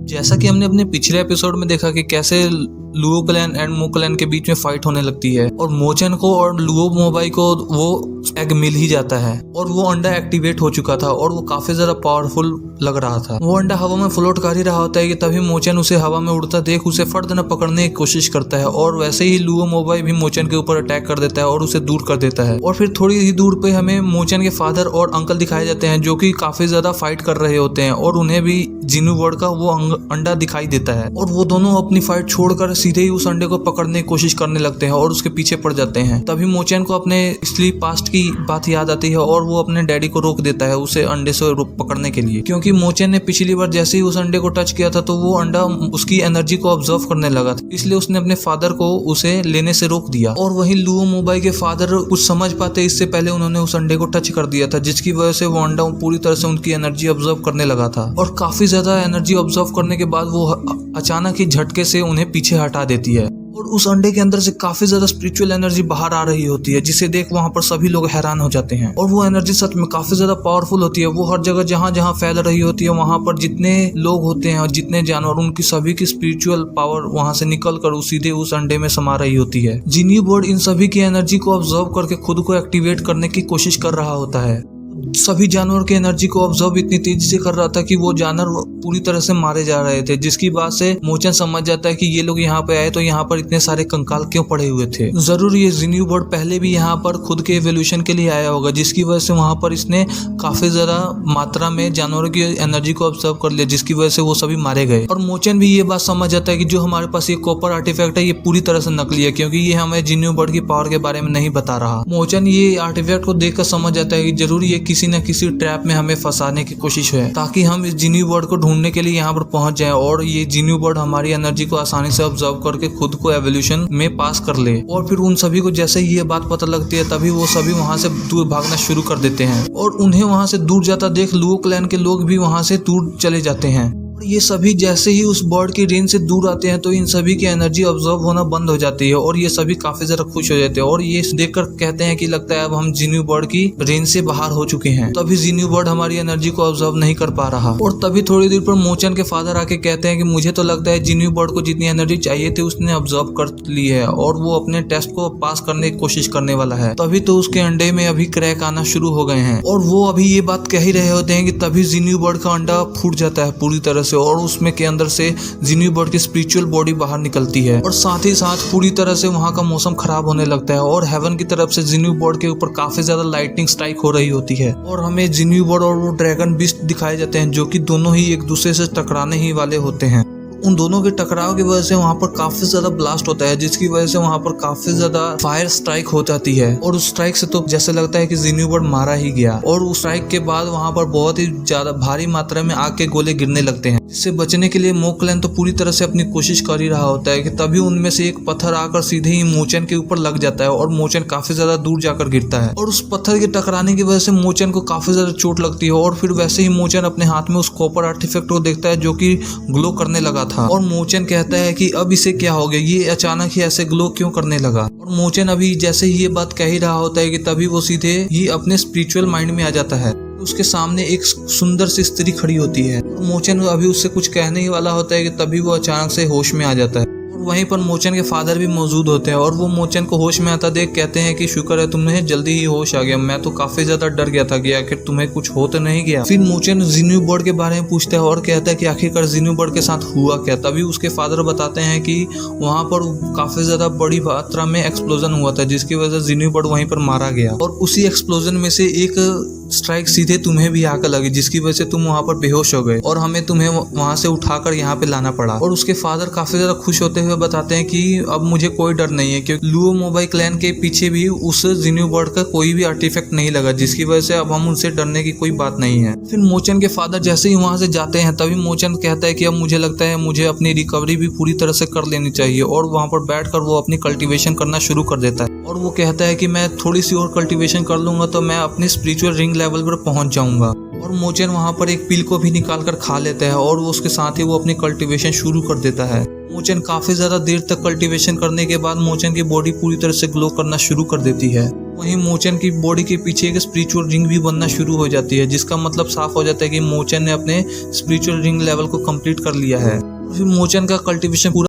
जैसा कि हमने अपने पिछले एपिसोड में देखा कि कैसे लुओ क्लैन एंड मो क्लैन के बीच में फाइट होने लगती है और मोचन को और लुओ मोबाई को वो एग मिल ही जाता है और वो अंडा एक्टिवेट हो चुका था और वो काफी ज्यादा पावरफुल लग रहा था। वो अंडा हवा में फ्लोट कर ही रहा होता है कि तभी मोचन उसे हवा में उड़ता देख उसे फट देना पकड़ने की कोशिश करता है और वैसे ही लुओ मोबाई भी मोचन के ऊपर अटैक कर देता है और उसे दूर कर देता है। और फिर थोड़ी ही दूर पे हमें मोचन के फादर और अंकल दिखाए जाते हैं जो कि काफी ज्यादा फाइट कर रहे होते हैं और उन्हें भी जिनु बर्ड का वो अंडा दिखाई देता है और वो दोनों अपनी फाइट छोड़कर सीधे ही उस अंडे को पकड़ने की कोशिश करने लगते हैं और उसके पीछे पड़ जाते हैं। तभी मोचन को अपने स्लीप पास्ट की बात याद आती है और वो अपने डैडी को रोक देता है उसे अंडे से पकड़ने के लिए, क्योंकि मोचन ने पिछली बार जैसे ही उस अंडे को टच किया था तो वो अंडा उसकी एनर्जी को ऑब्जर्व करने लगा था, इसलिए उसने अपने फादर को उसे लेने से रोक दिया। और वही लुओ मोबाई के फादर कुछ समझ पाते इससे पहले उन्होंने उस अंडे को टच कर दिया था, जिसकी वजह से वो अंडा पूरी तरह से उनकी एनर्जी ऑब्जर्व करने लगा था और काफी ज्यादा एनर्जी ऑब्जर्व करने के बाद वो अचानक ही झटके से उन्हें पीछे हटा देती है और उस अंडे के अंदर से काफी ज्यादा स्पिरिचुअल एनर्जी बाहर आ रही होती है, जिसे देख वहां पर सभी लोग हैरान हो जाते हैं। और वो एनर्जी सच में काफी ज्यादा पावरफुल होती है। वो हर जगह जहां जहां फैल रही होती है वहां पर जितने लोग होते हैं और जितने जानवर उनकी सभी की स्पिरिचुअल पावर वहां से निकल कर सीधे उस अंडे में समा रही होती है। जिन्यू बर्ड इन सभी की एनर्जी को ऑब्जर्व करके खुद को एक्टिवेट करने की कोशिश कर रहा होता है। सभी जानवर की एनर्जी को ऑब्जर्व इतनी तेजी से कर रहा था कि वो जानवर पूरी तरह से मारे जा रहे थे, जिसकी बात से मोचन समझ जाता है कि ये लोग यहाँ पे आए तो यहाँ पर इतने सारे कंकाल क्यों पड़े हुए थे। जरूर ये जिन्यू बर्ड पहले भी यहाँ पर खुद के एवोल्यूशन के लिए आया होगा, जिसकी वजह से वहाँ पर इसने काफी ज्यादा मात्रा में जानवरों की एनर्जी को ऑब्जर्व कर लिया, जिसकी वजह से वो सभी मारे गए। और मोचन भी ये बात समझ जाता है कि जो हमारे पास ये कॉपर आर्टिफैक्ट है ये पूरी तरह से नकली है, क्योंकि ये हमें जिन्यू बर्ड की पावर के बारे में नहीं बता रहा। मोचन ये आर्टिफैक्ट को देखकर समझ जाता है कि जरूर ये किसी न किसी ट्रैप में हमें फंसाने की कोशिश है, ताकि हम इस जिन्यू बर्ड को ढूंढने के लिए यहाँ पर पहुंच जाएं और ये जिन्यू बर्ड हमारी एनर्जी को आसानी से ऑब्जर्व करके खुद को एवोल्यूशन में पास कर ले। और फिर उन सभी को जैसे ही ये बात पता लगती है तभी वो सभी वहां से दूर भागना शुरू कर देते हैं और उन्हें वहां से दूर जाता देख लुओ क्लैन के लोग भी वहां से दूर चले जाते हैं। और ये सभी जैसे ही उस बर्ड की रेंज से दूर आते हैं तो इन सभी की एनर्जी ऑब्जर्व होना बंद हो जाती है और ये सभी काफी ज्यादा खुश हो जाते हैं और ये देखकर कहते हैं कि लगता है अब हम जिन्यू बर्ड की रेंज से बाहर हो चुके हैं। तभी जिन्यू बर्ड हमारी एनर्जी को ऑब्जर्व नहीं कर पा रहा और तभी थोड़ी देर पर मोचन के फादर आके कहते हैं कि मुझे तो लगता है जिन्यू बर्ड को जितनी एनर्जी चाहिए थी उसने ऑब्जर्व कर ली है और वो अपने टेस्ट को पास करने की कोशिश करने वाला है। तभी तो उसके अंडे में अभी क्रैक आना शुरू हो गए हैं और वो अभी ये बात कह ही रहे होते हैं कि तभी जिन्यू बर्ड का अंडा फूट जाता है पूरी तरह से और उसमें के अंदर से जिन्यू बर्ड की स्पिरिचुअल बॉडी बाहर निकलती है और साथ ही साथ पूरी तरह से वहां का मौसम खराब होने लगता है और हेवन की तरफ से जिन्यू बर्ड के ऊपर काफी ज्यादा लाइटनिंग स्ट्राइक हो रही होती है और हमें जिन्यू बर्ड और वो ड्रैगन बीस्ट दिखाए जाते हैं, जो कि दोनों ही एक दूसरे से टकराने ही वाले होते हैं। उन दोनों के टकराव की वजह से वहां पर काफी ज्यादा ब्लास्ट होता है, जिसकी वजह से वहां पर काफी ज्यादा फायर स्ट्राइक हो जाती है और उस स्ट्राइक से तो जैसे लगता है कि जिन्यू बर्ड मारा ही गया। और उस स्ट्राइक के बाद वहां पर बहुत ही ज्यादा भारी मात्रा में आग के गोले गिरने लगते हैं, जिससे बचने के लिए मो क्लैन तो पूरी तरह से अपनी कोशिश कर ही रहा होता है कि तभी उनमें से एक पत्थर आकर सीधे ही मोचन के ऊपर लग जाता है और मोचन काफी ज्यादा दूर जाकर गिरता है और उस पत्थर के टकराने की वजह से मोचन को काफी ज्यादा चोट लगती है और फिर वैसे ही मोचन अपने हाथ में उस कॉपर आर्टिफैक्ट को देखता है जो कि ग्लो करने लगा था और मोचन कहता है कि अब इसे क्या हो गया, ये अचानक ही ऐसे ग्लो क्यों करने लगा। और मोचन अभी जैसे ही ये बात कह ही रहा होता है कि तभी वो सीधे ही अपने स्पिरिचुअल माइंड में आ जाता है। उसके सामने एक सुंदर सी स्त्री खड़ी होती है और मोचन अभी उससे कुछ कहने ही वाला होता है कि तभी वो अचानक से होश में आ जाता है और वहीं पर मोचन के फादर भी मौजूद होते हैं और वो मोचन को होश में आता देख कहते हैं कि शुक्र है तुम्हें जल्दी ही होश आ गया, मैं तो काफी ज्यादा डर गया था कि आखिर तुम्हें कुछ हो तो नहीं गया। फिर मोचन जिन्यू बर्ड के बारे में पूछता है और कहता है कि आखिरकार जिन्यू बर्ड के साथ हुआ क्या। तभी उसके फादर बताते हैं कि वहां पर काफी ज्यादा बड़ी मात्रा में एक्सप्लोजन हुआ था, जिसकी वजह से जिन्यू बर्ड वहीं पर मारा गया और उसी एक्सप्लोजन में से एक स्ट्राइक सीधे तुम्हें भी आकर लगी, जिसकी वजह से तुम वहां पर बेहोश हो गए और हमें तुम्हें वहां से उठाकर यहाँ पे लाना पड़ा। और उसके फादर काफी ज्यादा खुश होते हुए बताते हैं कि अब मुझे कोई डर नहीं है, क्योंकि लुओ मोबाई क्लैन के पीछे भी उस जिन्यू बर्ड का कोई भी आर्टिफैक्ट नहीं लगा, जिसकी वजह से अब हम उनसे डरने की कोई बात नहीं है। फिर मोचन के फादर जैसे ही वहां से जाते हैं तभी मोचन कहता है कि अब मुझे लगता है मुझे अपनी रिकवरी भी पूरी तरह से कर लेनी चाहिए और वहां पर बैठकर वो अपनी कल्टीवेशन करना शुरू कर देता है और वो कहता है कि मैं थोड़ी सी और कल्टीवेशन कर लूंगा तो मैं अपनी स्पिरिचुअल रिंग लेवल पर पहुंच जाऊंगा। और मोचन वहां पर एक पील को भी निकाल कर खा लेता है और वो उसके साथ ही वो अपनी कल्टीवेशन शुरू कर देता है। मोचन काफी ज्यादा देर तक कल्टीवेशन करने के बाद मोचन की बॉडी पूरी तरह से ग्लो करना शुरू कर देती है। वहीं मोचन की बॉडी के पीछे एक स्पिरिचुअल रिंग भी बनना शुरू हो जाती है, जिसका मतलब साफ हो जाता है कि मोचन ने अपने स्पिरिचुअल रिंग लेवल को कंप्लीट कर लिया है। फिर मोचन का कल्टीवेशन पूरा